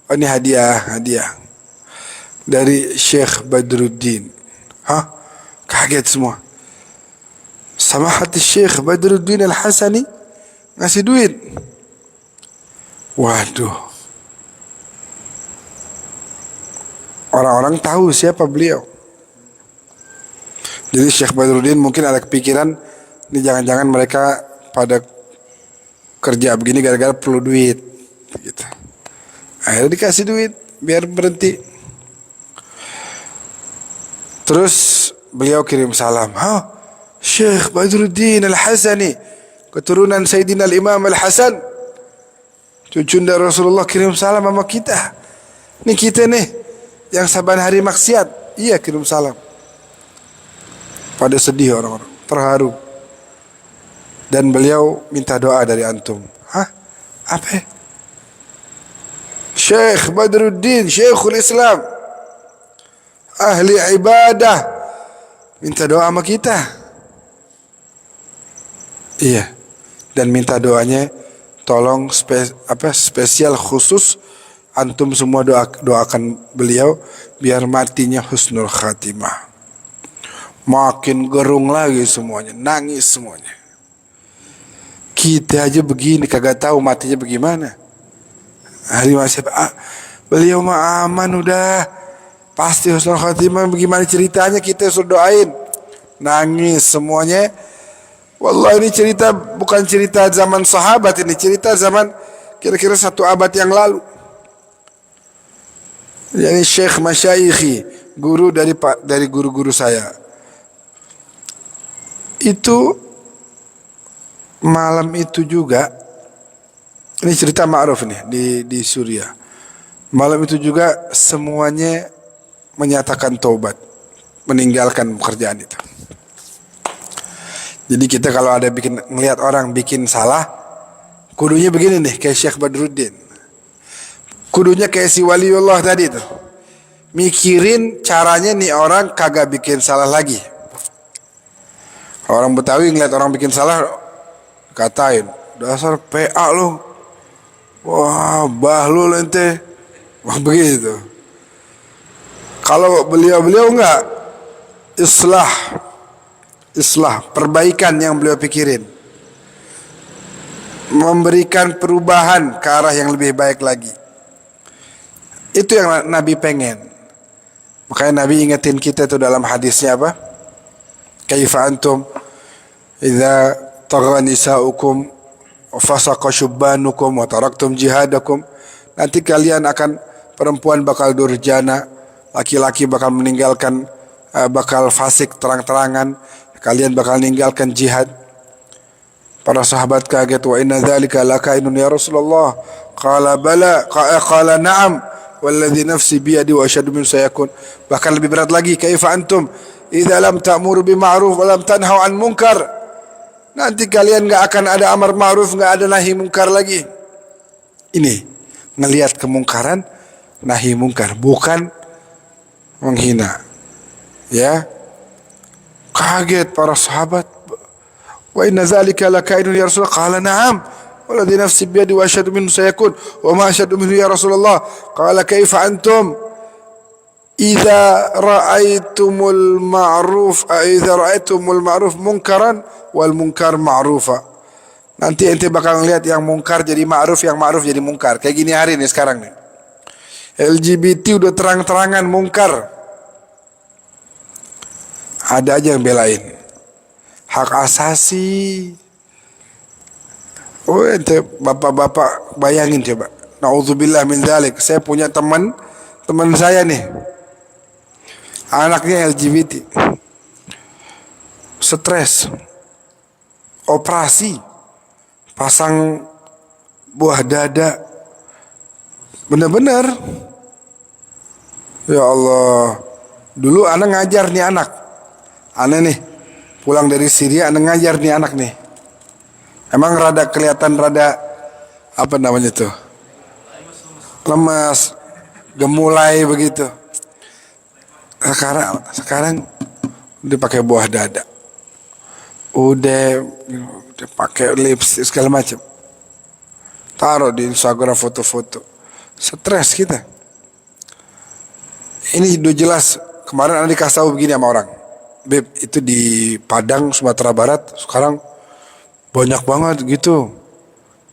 Speaker 1: Oh, ini hadiah. Dari Syekh Badruddin. Hah? Kaget semua. Samahat Syekh Badruddin Al-Hasani ngasih duit. Waduh. Orang-orang tahu siapa beliau. Jadi Syekh Badruddin mungkin ada kepikiran, ini jangan-jangan mereka pada kerja begini gara-gara perlu duit. Gitu. Akhirnya dikasih duit biar berhenti. Terus beliau kirim salam. Syekh Badruddin Al-Hasani, keturunan Sayyidina Al-Imam Al-Hasan, cucunda Rasulullah, kirim salam sama kita. Ini kita nih yang saban hari maksiat. Iya, kirim salam. Pada sedih orang-orang, terharu. Dan beliau minta doa dari antum. Apa? Syekh Badruddin, Syekhul Islam, ahli ibadah, minta doa sama kita. Iya. Dan minta doanya, tolong spesial khusus antum semua doakan beliau biar matinya husnul khatimah. Makin gerung lagi semuanya, nangis semuanya. Kita aja begini kagak tahu matinya bagaimana. Hari masih beliau mah aman udah, pasti husnul khatimah. Bagaimana ceritanya, kita suruh doain. Nangis semuanya. Wallah, ini cerita bukan cerita zaman sahabat, ini cerita zaman kira-kira 1 abad yang lalu. Yani Syekh Masyayikhi, guru dari guru-guru saya. Itu malam itu juga, ini cerita ma'ruf nih di Suriah. Malam itu juga semuanya menyatakan taubat, meninggalkan pekerjaan itu. Jadi kita kalau ada ngelihat orang bikin salah, kudunya begini nih, kayak Syekh Badruddin. Kudunya kayak si waliullah tadi tuh. Mikirin caranya nih orang kagak bikin salah lagi. Orang Betawi ngeliat orang bikin salah, katain, dasar PA lu. Wah, bahlul ente. Wah, begitu. Kalau beliau enggak, islah, perbaikan yang beliau pikirin. Memberikan perubahan ke arah yang lebih baik lagi. Itu yang Nabi pengen. Makanya Nabi ingetin kita tuh dalam hadisnya apa? Kaifa antum idza tagha nisaukum wa fasaqa syubbanukum wa taraktum jihadakum. Nanti kalian akan, perempuan bakal durjana, laki-laki bakal meninggalkan, bakal fasik terang-terangan, kalian bakal meninggalkan jihad. Para sahabat kaget, wa inna dzalika lakainun ya Rasulullah. Qala bala, qala na'am walladzi nafsi biyadi wa asyhadu min sayakun. Bahkan lebih berat lagi, kaifa antum idza lam ta'muru bil ma'ruf wa lam tanhau 'an munkar. Nanti kalian enggak akan ada amar ma'ruf, enggak ada nahi munkar lagi. Ini ngelihat kemungkaran, nahi munkar, bukan menghina. Ya. Kaget para sahabat. Wa inna dzalika lakainun ya Rasulullah. Qala na'am walladzi nafsi biyadi wa asyhadu min sayakun wa ma asyhadu minhu ya Rasulullah. Qala kaifa antum idza ra'aitumul ma'ruf munkaran wal munkar ma'rufa. Nanti ente bakal ngelihat yang mungkar jadi ma'ruf, yang ma'ruf jadi mungkar. Kayak gini hari ini sekarang nih. LGBT udah terang-terangan mungkar. Ada aja yang belain. hak asasi. Oh, ente bapak-bapak bayangin coba. Nauzubillah min dzalik. Saya punya teman saya nih. Anaknya LGBT. Stres. Operasi. Pasang buah dada. Bener-bener. Ya Allah. Dulu anak ngajar nih anak. Aneh nih. Pulang dari Syria anak ngajar nih anak nih. Emang rada kelihatan rada apa namanya tuh? Lemas, gemulai begitu. Sekarang udah pakai buah dada. Udah pakai lipstick segala macam. Taruh di Instagram foto-foto. Stres kita. Ini udah jelas. Kemarin ada dikasih tahu begini sama orang. Beb, itu di Padang, Sumatera Barat. Sekarang banyak banget gitu.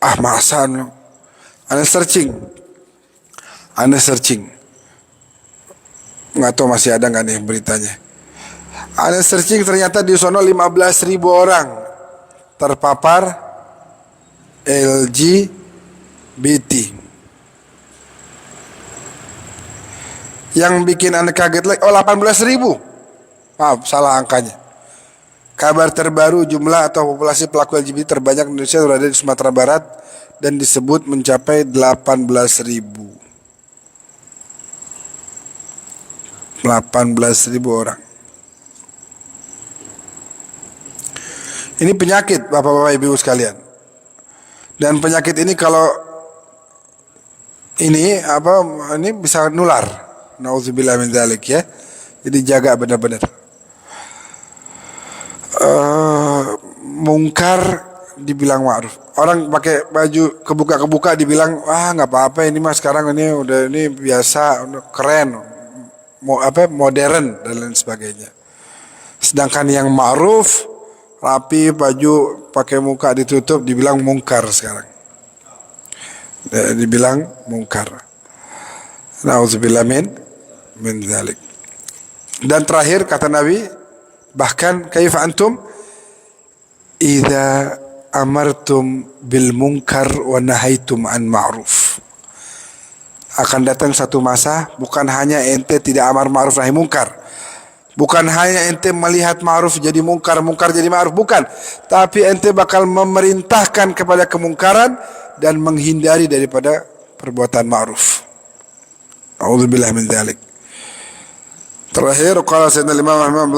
Speaker 1: Ah, masa? Anda searching. Nggak tahu masih ada nggak nih beritanya. Anda searching ternyata di sono 15.000 orang terpapar LGBT. Yang bikin Anda kaget lagi, 18.000. Maaf, salah angkanya. Kabar terbaru jumlah atau populasi pelaku LGBT terbanyak di Indonesia berada di Sumatera Barat dan disebut mencapai 18.000. 18.000 orang. Ini penyakit Bapak-bapak Ibu sekalian. Dan penyakit ini kalau ini bisa nular. Nauzubillah min dzalik ya. Jadi jaga benar-benar. Mungkar dibilang ma'ruf. Orang pakai baju kebuka-kebuka dibilang wah nggak apa-apa ini mas sekarang ini biasa, keren, modern dan lain sebagainya. Sedangkan yang ma'ruf rapi baju pakai muka ditutup dibilang mungkar sekarang. Dibilang mungkar. Nauzubillah min dzalik. Dan terakhir kata Nabi, bahkan kaifa antum idza amartum bil munkar wa nahaitum an ma'ruf. Akan datang satu masa bukan hanya ente tidak amar ma'ruf nahi munkar. Bukan hanya ente melihat ma'ruf jadi mungkar, mungkar jadi ma'ruf, bukan. Tapi ente bakal memerintahkan kepada kemungkaran dan menghindari daripada perbuatan ma'ruf. A'udzubillah min dzalik. Terakhir qala sayyidina Imam Ahmad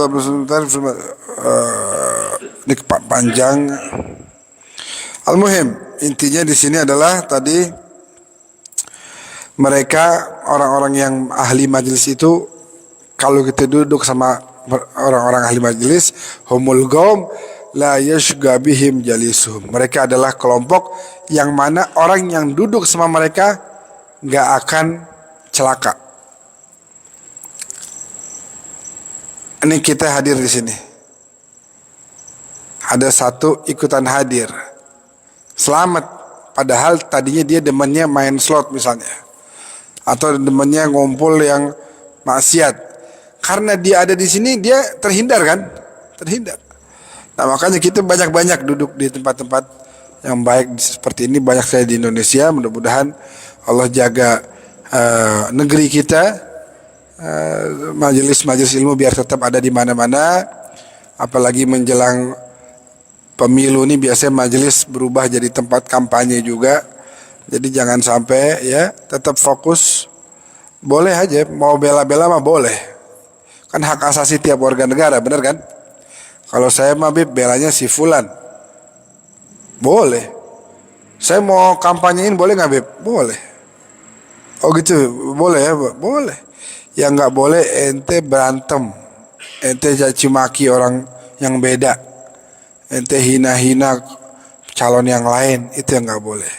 Speaker 1: ini panjang. Al-muhim, intinya di sini adalah tadi mereka orang-orang yang ahli majelis itu kalau kita duduk sama orang-orang ahli majelis, humul qaum la yashga bihim jalisuhum. Mereka adalah kelompok yang mana orang yang duduk sama mereka enggak akan celaka. Ini kita hadir di sini. Ada satu ikutan hadir. Selamat. Padahal tadinya dia demennya main slot misalnya. Atau demennya ngumpul yang maksiat. Karena dia ada di sini dia terhindar kan? Terhindar. Nah makanya kita banyak-banyak duduk di tempat-tempat yang baik seperti ini. Banyak saya di Indonesia. Mudah-mudahan Allah jaga negeri kita. Majelis-majelis ilmu biar tetap ada di mana-mana. Apalagi menjelang pemilu ini biasanya majelis berubah jadi tempat kampanye juga. Jadi jangan sampai ya, tetap fokus. Boleh aja mau bela-bela mah boleh. Kan hak asasi tiap warga negara, benar kan? Kalau saya mah belanya si fulan. Boleh. Saya mau kampanyein boleh nggak Beb? Boleh. Oh gitu, boleh ya, boleh. Yang nggak boleh ente berantem, ente caci maki orang yang beda, ente hina-hina calon yang lain, itu yang nggak boleh.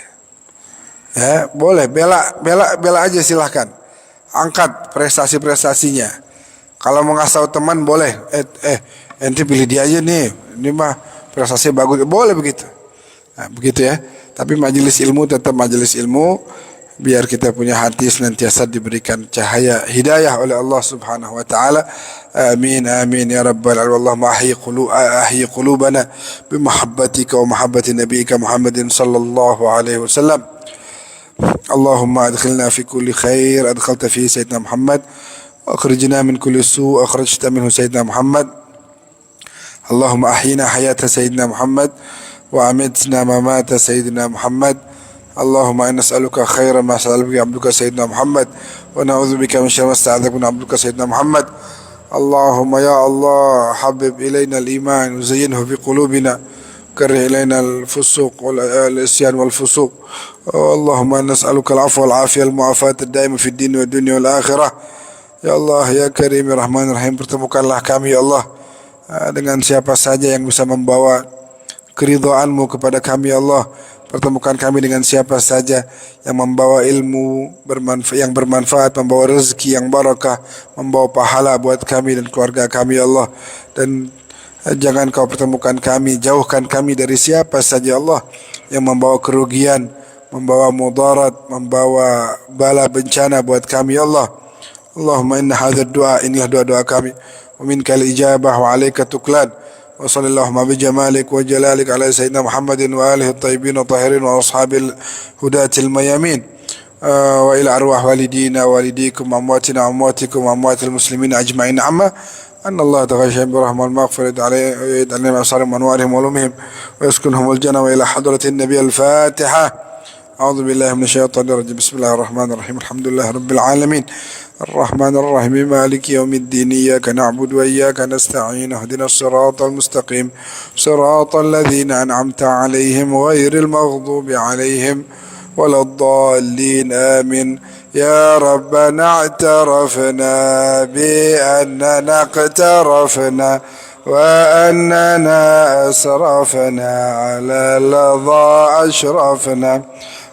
Speaker 1: Ya boleh, bela aja silahkan, angkat prestasinya. Kalau mau ngasih tahu teman boleh, ente pilih dia aja nih, ini mah prestasi bagus, boleh begitu. Nah, begitu ya. Tapi majelis ilmu tetap majelis ilmu. Biar kita punya hati senantiasa diberikan cahaya hidayah oleh Allah Subhanahu wa taala آمين آمين يا رب العالمين. اللهم أحيي قلوبنا بمحبتك ومحبة نبيك محمد صلى الله عليه وسلم. اللهم أدخلنا في كل خير أدخلت فيه سيدنا محمد، وأخرجنا من كل سوء أخرجت منه سيدنا محمد. اللهم أحينا حياة سيدنا محمد وأمتنا ممات سيدنا محمد. اللهم إنا نسألك خير ما سأل بك عبدك سيدنا محمد، ونعوذ بك من شر ما استعاذك من عبدك سيدنا محمد. اللهم يا الله حبب إلينا الإيمان وزينه في قلوبنا، كره إلينا الفسوق والعصيان والفسوق. اللهم نسألك العفو والعافية المعافاة الدائمة في الدين والدنيا والآخرة. Ya Allah, ya Karim, ya Rahman, ya Rahim, pertemukanlah kami ya Allah dengan siapa saja yang bisa membawa keridhaan-Mu kepada kami ya Allah. Pertemukan kami dengan siapa saja yang membawa ilmu yang bermanfaat, membawa rezeki yang barakah, membawa pahala buat kami dan keluarga kami ya Allah. Dan jangan Kau pertemukan kami, jauhkan kami dari siapa saja Allah yang membawa kerugian, membawa mudarat, membawa bala bencana buat kami ya Allah. Allahumma inna hadha doa, inilah doa-doa kami. Wa minka al-ijabah wa alaika tuklan. Wa sallallahu bi jamalik wa jalalik ala sayyidina Muhammadin wa alihi at-tayyibin wa tahirin wa ashabil hudatil mayamin. Wa ila arwah walidina walidikum amwatina amwatikum amwatil muslimin ajma'in amma. أن الله تغشى برحمة المغفرة عليه ويجعلنا من أبصارهم وأنوارهم وعلومهم ويسكنهم الجنة. وإلى حضرة النبي الفاتحة. أعوذ بالله من الشيطان الرجيم. بسم الله الرحمن الرحيم. الحمد لله رب العالمين الرحمن الرحيم مالك يوم الدين إياك نعبد وإياك نستعين اهدنا الصراط المستقيم صراط الذين أنعمت عليهم غير المغضوب عليهم ولا الضالين آمين. يا ربنا اعترفنا بأننا اقترفنا وأننا أسرفنا على لظى أشرفنا،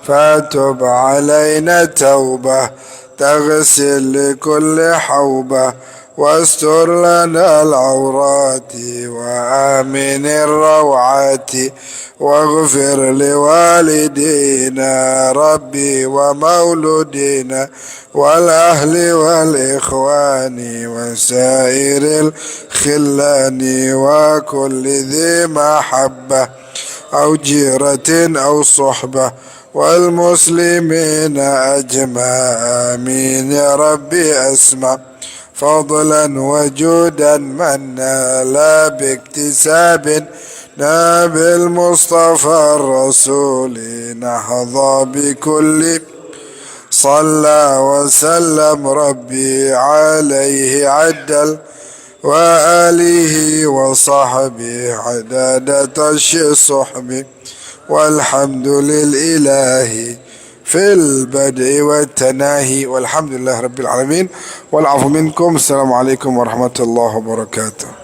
Speaker 1: فتب علينا توبة تغسل لكل حوبة، واستر لنا العورات وآمن الروعات، واغفر لوالدينا ربي ومولودينا والأهل والإخوان وسائر الخلان وكل ذي محبة أو جيرة أو صحبة والمسلمين أجمع. آمين يا ربي. أسمع فضلا وجودا منا لا باكتساب بالمصطفى الرسول نحظى بكل صلى وسلم ربي عليه عدل وآله وصحبه عدادة الصحب. والحمد لله في البدء والتناهي والحمد لله رب العالمين والعفو منكم. السلام عليكم ورحمة الله وبركاته.